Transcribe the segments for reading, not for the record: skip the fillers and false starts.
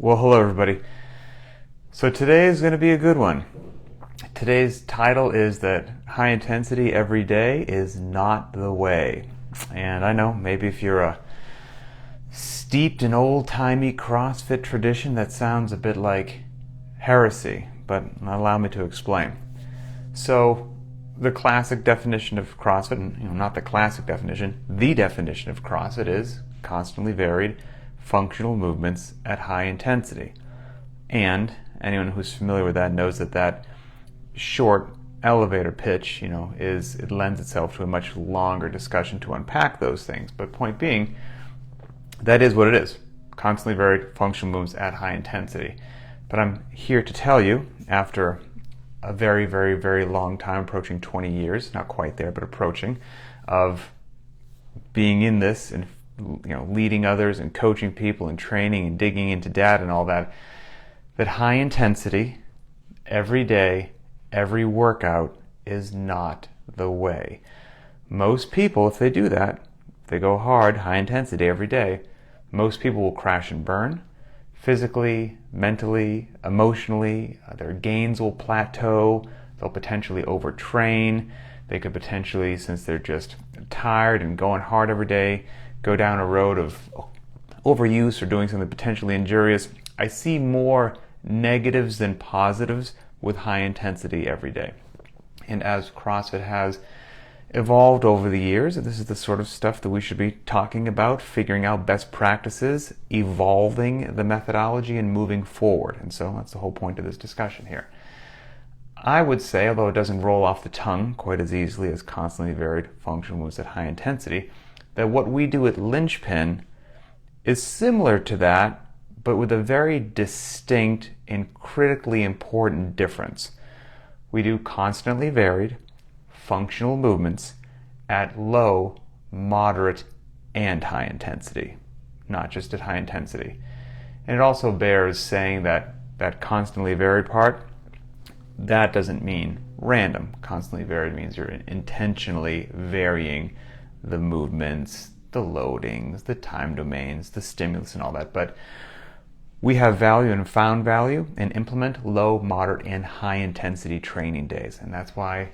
Well, hello everybody. So today is going to be a good one. Today's title is that high intensity every day is not the way. And I know maybe if you're steeped in old-timey CrossFit tradition, that sounds a bit like heresy, but allow me to explain. So the classic definition of CrossFit, not the classic definition, the definition of CrossFit is constantly varied functional movements at high intensity. And anyone who's familiar with that knows that short elevator pitch, it lends itself to a much longer discussion to unpack those things. But point being, that is what it is. Constantly varied functional movements at high intensity. But I'm here to tell you, after a very, very, very long time, approaching 20 years, not quite there, but approaching, of being in this and leading others and coaching people and training and digging into data and all that high intensity, every day, every workout is not the way. Most people, if they do that, if they go hard, high intensity every day, most people will crash and burn. Physically, mentally, emotionally, their gains will plateau. They'll potentially overtrain. They could potentially, since they're just tired and going hard every day, go down a road of overuse or doing something potentially injurious. I see more negatives than positives with high intensity every day. And as CrossFit has evolved over the years, this is the sort of stuff that we should be talking about, figuring out best practices, evolving the methodology, and moving forward. And so that's the whole point of this discussion here. I would say, although it doesn't roll off the tongue quite as easily as constantly varied functional movements at high intensity, that what we do at Linchpin is similar to that, but with a very distinct and critically important difference. We do constantly varied functional movements at low, moderate, and high intensity, not just at high intensity. And it also bears saying that constantly varied part, that doesn't mean random. Constantly varied means you're intentionally varying the movements, the loadings, the time domains, the stimulus and all that. But we have value and found value and implement low, moderate, and high intensity training days. And that's why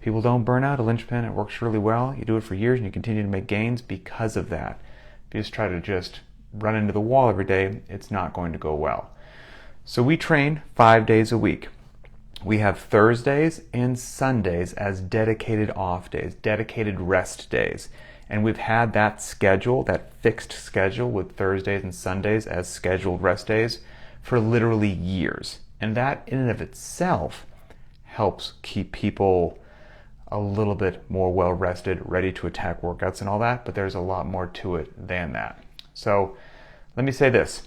people don't burn out at Linchpin. It works really well. You do it for years and you continue to make gains because of that. If you just try to just run into the wall every day, it's not going to go well. So we train 5 days a week. We have Thursdays and Sundays as dedicated off days, dedicated rest days. And we've had that schedule, that fixed schedule with Thursdays and Sundays as scheduled rest days for literally years. And that in and of itself helps keep people a little bit more well rested, ready to attack workouts and all that, but there's a lot more to it than that. So let me say this.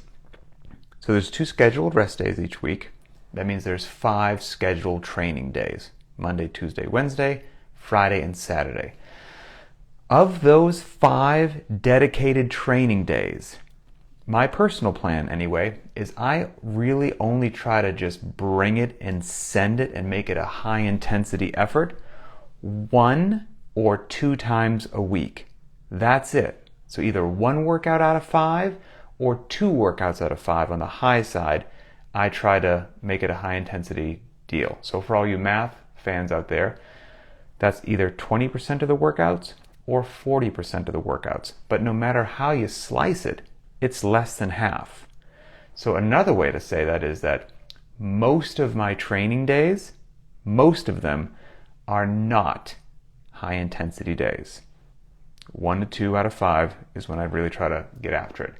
So there's 2 scheduled rest days each week. That means there's 5 scheduled training days: Monday, Tuesday, Wednesday, Friday, and Saturday. Of those 5 dedicated training days, my personal plan anyway, is I really only try to just bring it and send it and make it a high intensity effort 1 or 2 times a week. That's it. So either 1 workout out of 5 or 2 workouts out of 5 on the high side. I try to make it a high intensity deal. So for all you math fans out there, that's either 20% of the workouts or 40% of the workouts. But no matter how you slice it, it's less than half. So another way to say that is that most of my training days, most of them are not high intensity days. 1 to 2 out of 5 is when I really try to get after it.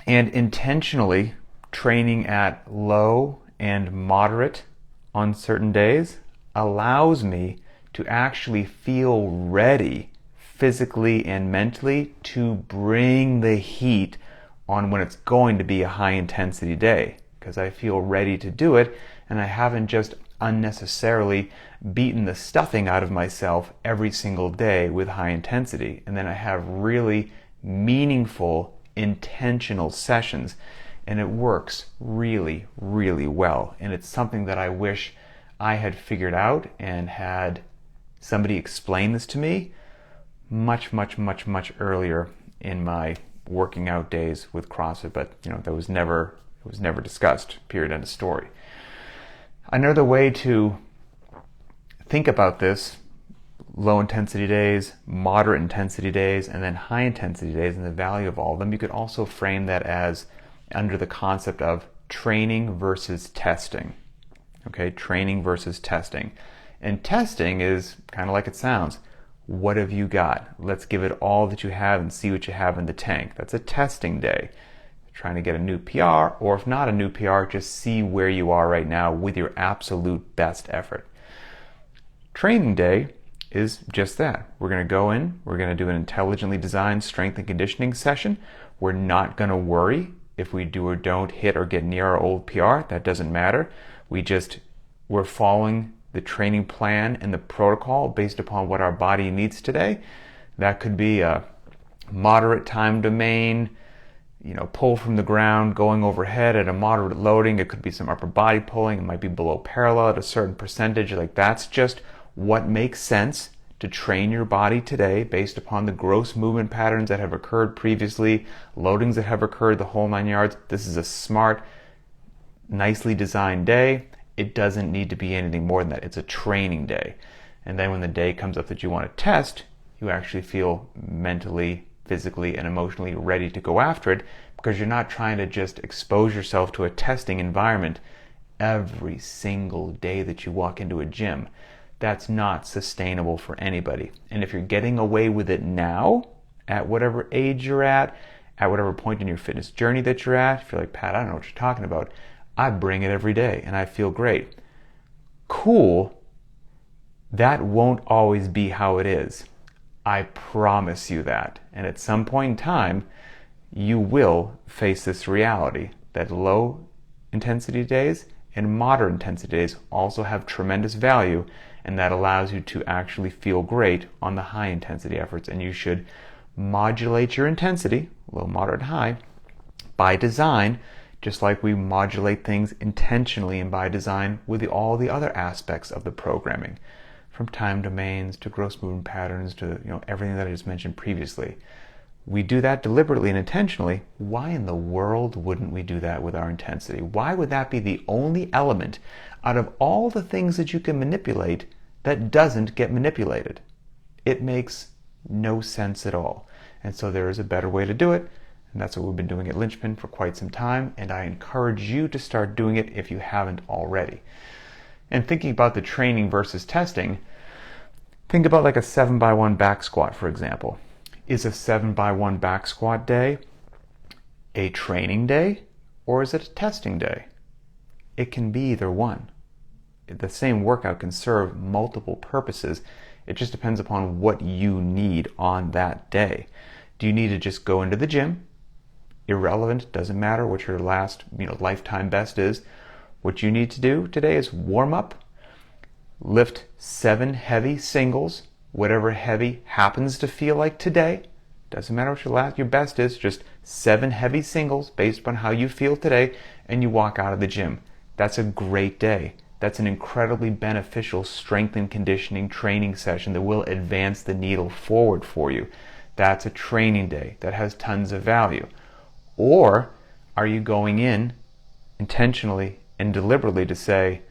And intentionally training at low and moderate on certain days allows me to actually feel ready physically and mentally to bring the heat on when it's going to be a high intensity day, because I feel ready to do it and I haven't just unnecessarily beaten the stuffing out of myself every single day with high intensity. And then I have really meaningful, intentional sessions. And it works really, really well. And it's something that I wish I had figured out and had somebody explain this to me much, much, much, much earlier in my working out days with CrossFit, but that was never discussed. Period. End of story. Another way to think about this: low intensity days, moderate intensity days, and then high intensity days, and the value of all of them. You could also frame that as under the concept of training versus testing. Okay, training versus testing. And testing is kind of like it sounds. What have you got? Let's give it all that you have and see what you have in the tank. That's a testing day. Trying to get a new PR, or if not a new PR, just see where you are right now with your absolute best effort. Training day is just that. We're going to go in, we're going to do an intelligently designed strength and conditioning session. We're not going to worry if we do or don't hit or get near our old PR. That doesn't matter. We're following the training plan and the protocol based upon what our body needs today. That could be a moderate time domain, pull from the ground, going overhead at a moderate loading. It could be some upper body pulling. It might be below parallel at a certain percentage. That's just what makes sense to train your body today based upon the gross movement patterns that have occurred previously, loadings that have occurred, the whole 9 yards. This is a smart, nicely designed day. It doesn't need to be anything more than that. It's a training day. And then when the day comes up that you want to test, you actually feel mentally, physically, and emotionally ready to go after it, because you're not trying to just expose yourself to a testing environment every single day that you walk into a gym. That's not sustainable for anybody. And if you're getting away with it now, at whatever age you're at whatever point in your fitness journey that you're at, if you're like, Pat, I don't know what you're talking about. I bring it every day and I feel great. Cool. That won't always be how it is. I promise you that. And at some point in time, you will face this reality that low intensity days and moderate intensity days also have tremendous value, and that allows you to actually feel great on the high intensity efforts. And you should modulate your intensity, low, moderate, high, by design, just like we modulate things intentionally and by design with all the other aspects of the programming, from time domains to gross movement patterns to everything that I just mentioned previously. We do that deliberately and intentionally. Why in the world wouldn't we do that with our intensity? Why would that be the only element out of all the things that you can manipulate that doesn't get manipulated? It makes no sense at all. And so there is a better way to do it, and that's what we've been doing at Linchpin for quite some time, and I encourage you to start doing it if you haven't already. And thinking about the training versus testing, think about like a 7x1 back squat, for example. Is a 7x1 back squat day a training day, or is it a testing day? It can be either one. The same workout can serve multiple purposes. It just depends upon what you need on that day. Do you need to just go into the gym? Irrelevant, doesn't matter what your last lifetime best is. What you need to do today is warm up, lift 7 heavy singles, whatever heavy happens to feel like today. Doesn't matter what your best is, just 7 heavy singles based upon how you feel today, and you walk out of the gym. That's a great day. That's an incredibly beneficial strength and conditioning training session that will advance the needle forward for you. That's a training day that has tons of value. Or are you going in intentionally and deliberately to say,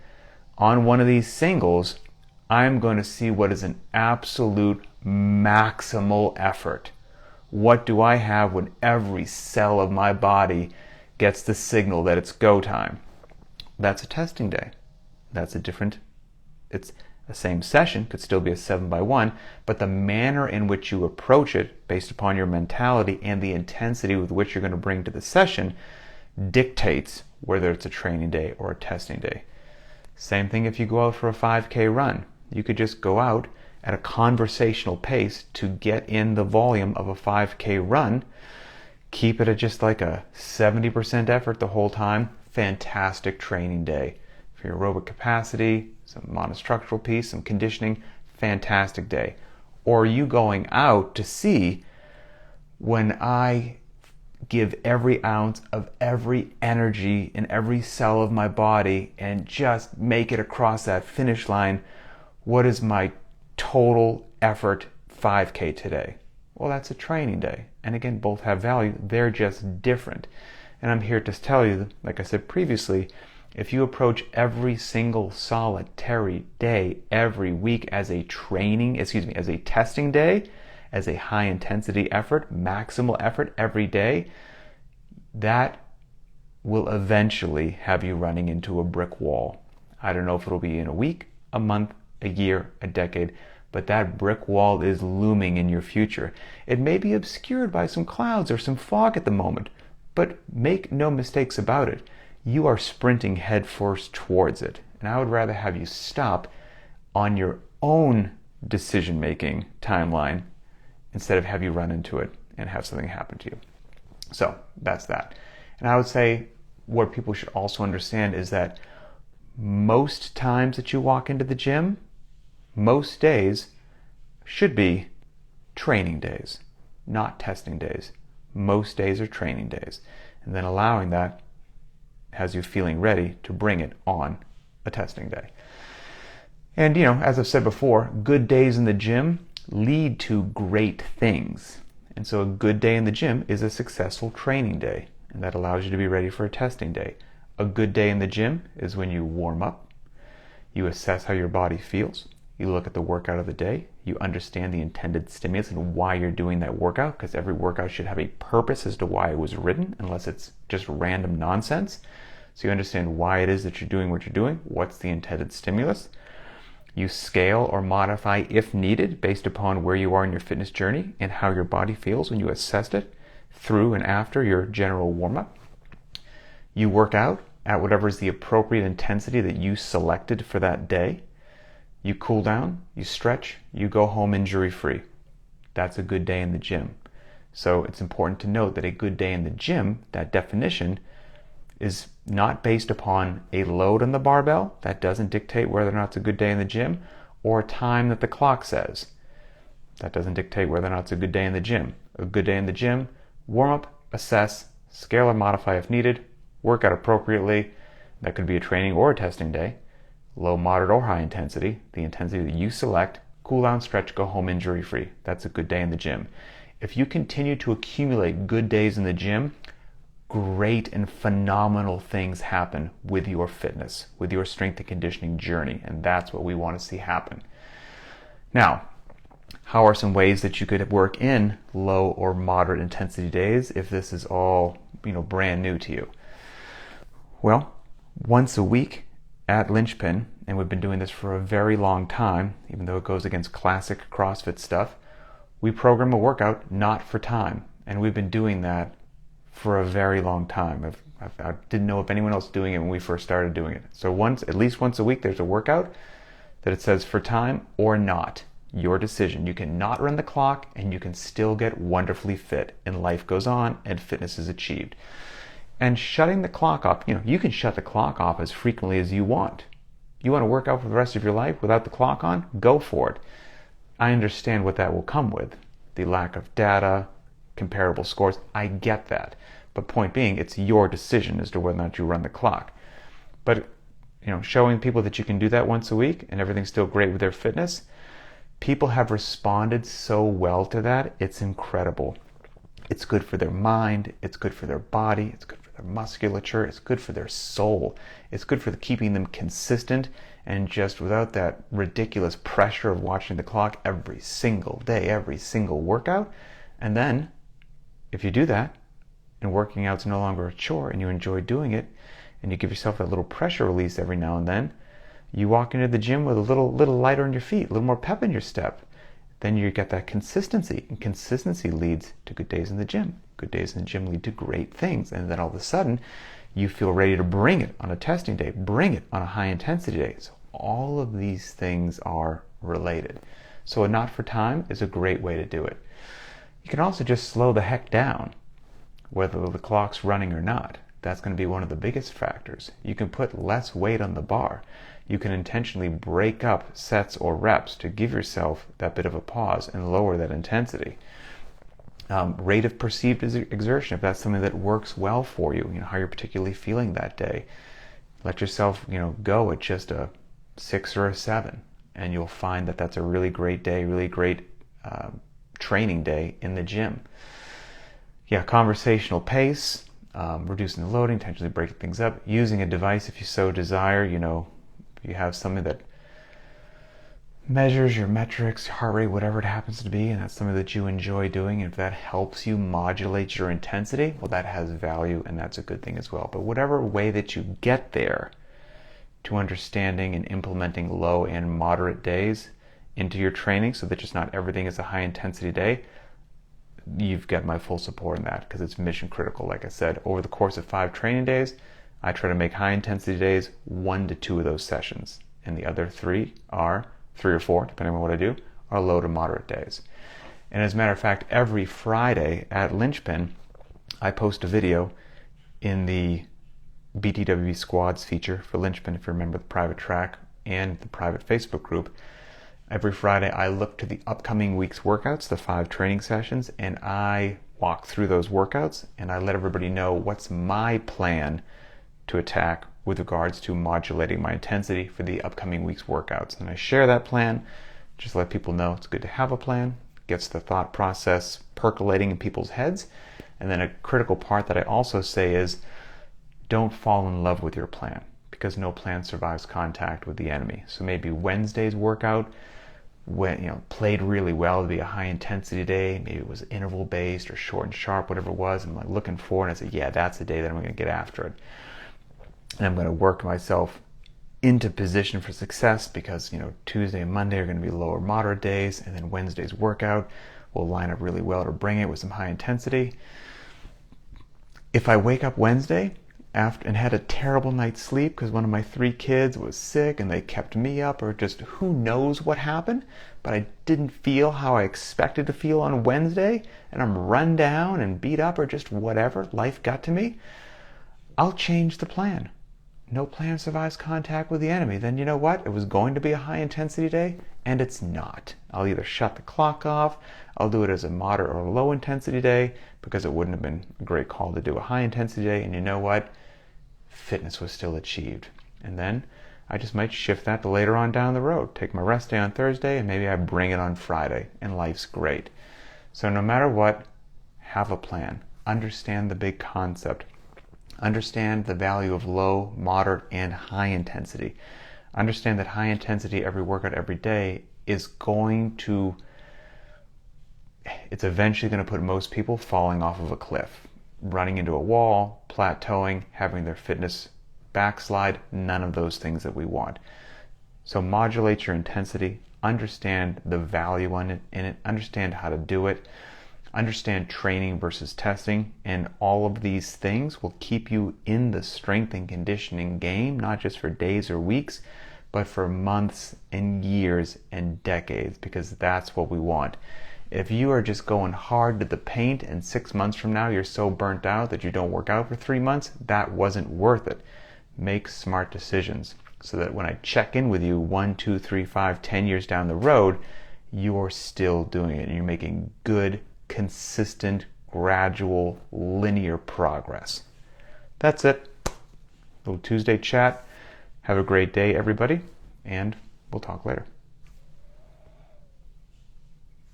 on one of these singles, I'm going to see what is an absolute maximal effort. What do I have when every cell of my body gets the signal that it's go time? That's a testing day. It's the same session, could still be a 7x1, but the manner in which you approach it, based upon your mentality and the intensity with which you're going to bring to the session, dictates whether it's a training day or a testing day. Same thing if you go out for a 5K run. You could just go out at a conversational pace to get in the volume of a 5K run. Keep it at just like a 70% effort the whole time. Fantastic training day. For your aerobic capacity, some monostructural piece, some conditioning, fantastic day. Or are you going out to see, when I give every ounce of every energy in every cell of my body and just make it across that finish line, what is my total effort 5K today? Well, that's a training day. And again, both have value. They're just different. And I'm here to tell you, like I said previously, if you approach every single solitary day every week as a as a testing day, as a high intensity effort, maximal effort every day, that will eventually have you running into a brick wall. I don't know if it'll be in a week, a month, a year, a decade, but that brick wall is looming in your future. It may be obscured by some clouds or some fog at the moment, but make no mistakes about it. You are sprinting headfirst towards it. And I would rather have you stop on your own decision-making timeline instead of have you run into it and have something happen to you. So that's that. And I would say what people should also understand is that most times that you walk into the gym, most days should be training days, not testing days. Most days are training days. And then allowing that has you feeling ready to bring it on a testing day. And as I've said before, good days in the gym lead to great things. And so a good day in the gym is a successful training day, and that allows you to be ready for a testing day. A good day in the gym is when you warm up, you assess how your body feels, you look at the workout of the day, you understand the intended stimulus and why you're doing that workout, because every workout should have a purpose as to why it was written, unless it's just random nonsense. So you understand why it is that you're doing what you're doing, what's the intended stimulus. You scale or modify if needed based upon where you are in your fitness journey and how your body feels when you assessed it through and after your general warm-up. You work out at whatever is the appropriate intensity that you selected for that day. You cool down, you stretch, you go home injury-free. That's a good day in the gym. So it's important to note that a good day in the gym, that definition, is not based upon a load on the barbell. That doesn't dictate whether or not it's a good day in the gym, or a time that the clock says. That doesn't dictate whether or not it's a good day in the gym. A good day in the gym, warm up, assess, scale or modify if needed, work out appropriately. That could be a training or a testing day. Low, moderate, or high intensity, the intensity that you select, cool down, stretch, go home injury free. That's a good day in the gym. If you continue to accumulate good days in the gym, great and phenomenal things happen with your fitness, with your strength and conditioning journey, and that's what we want to see happen. Now, how are some ways that you could work in low or moderate intensity days if this is all, brand new to you? Well, once a week at Linchpin, and we've been doing this for a very long time, even though it goes against classic CrossFit stuff, we program a workout not for time, and we've been doing that for a very long time. I didn't know if anyone else doing it when we first started doing it. So at least once a week, there's a workout that it says for time or not. Your decision. You can not run the clock and you can still get wonderfully fit, and life goes on and fitness is achieved. And shutting the clock off, you can shut the clock off as frequently as you want. You want to work out for the rest of your life without the clock on? Go for it. I understand what that will come with. The lack of data, comparable scores. I get that. But point being, it's your decision as to whether or not you run the clock. But, showing people that you can do that once a week and everything's still great with their fitness, people have responded so well to that. It's incredible. It's good for their mind. It's good for their body. It's good for their musculature. It's good for their soul. It's good for keeping them consistent and just without that ridiculous pressure of watching the clock every single day, every single workout. And then, if you do that, and working out's no longer a chore and you enjoy doing it, and you give yourself that little pressure release every now and then, you walk into the gym with a little lighter on your feet, a little more pep in your step. Then you get that consistency, and consistency leads to good days in the gym. Good days in the gym lead to great things, and then all of a sudden you feel ready to bring it on a testing day, bring it on a high intensity day. So all of these things are related. So a not for time is a great way to do it. You can also just slow the heck down, whether the clock's running or not. That's going to be one of the biggest factors. You can put less weight on the bar. You can intentionally break up sets or reps to give yourself that bit of a pause and lower that intensity. Rate of perceived exertion, if that's something that works well for you, how you're particularly feeling that day. Let yourself, go at just a 6 or a 7, and you'll find that that's a really great day, really great training day in the gym. Yeah, conversational pace, reducing the loading, intentionally breaking things up, using a device if you so desire. You know, if you have something that measures your metrics, heart rate, whatever it happens to be, and that's something that you enjoy doing, and if that helps you modulate your intensity, well, that has value, and that's a good thing as well. But whatever way that you get there to understanding and implementing low and moderate days into your training so that just not everything is a high intensity day, you've got my full support in that, because it's mission critical. Like I said, over the course of 5 training days, I try to make high intensity days 1 to 2 of those sessions, and the other 3 or 4, depending on what I do, are low to moderate days. And as a matter of fact, every Friday at Linchpin, I post a video in the BTW Squads feature for Linchpin, if you remember the private track and the private Facebook group. Every Friday, I look to the upcoming week's workouts, the 5 training sessions, and I walk through those workouts, and I let everybody know what's my plan to attack with regards to modulating my intensity for the upcoming week's workouts. And I share that plan, just let people know it's good to have a plan, gets the thought process percolating in people's heads. And then a critical part that I also say is, don't fall in love with your plan, because no plan survives contact with the enemy. So maybe Wednesday's workout played really well to be a high intensity day. Maybe it was interval based or short and sharp, whatever it was. I'm like looking forward, and I said, yeah, that's the day that I'm going to get after it. And I'm going to work myself into position for success, because Tuesday and Monday are going to be lower moderate days, and then Wednesday's workout will line up really well to bring it with some high intensity. If I wake up Wednesday and had a terrible night's sleep because one of my 3 kids was sick and they kept me up, or just who knows what happened, but I didn't feel how I expected to feel on Wednesday, and I'm run down and beat up, or just whatever, life got to me, I'll change the plan. No plan survives contact with the enemy. Then you know what? It was going to be a high intensity day, and it's not. I'll either shut the clock off, I'll do it as a moderate or low intensity day, because it wouldn't have been a great call to do a high intensity day, and you know what? Fitness was still achieved. And then I just might shift that to later on down the road. Take my rest day on Thursday, and maybe I bring it on Friday, and life's great. So no matter what, have a plan. Understand the big concept. Understand the value of low, moderate, and high intensity. Understand that high intensity every workout every day is it's eventually going to put most people falling off of a cliff, running into a wall, plateauing, having their fitness backslide, none of those things that we want. So modulate your intensity, understand the value in it, understand how to do it, understand training versus testing, and all of these things will keep you in the strength and conditioning game, not just for days or weeks, but for months and years and decades, because that's what we want. If you are just going hard to the paint and 6 months from now you're so burnt out that you don't work out for 3 months, that wasn't worth it. Make smart decisions so that when I check in with you 1, 2, 3, 5, 10 years down the road, you're still doing it and you're making good, consistent, gradual, linear progress. That's it. Little Tuesday chat. Have a great day, everybody, and we'll talk later.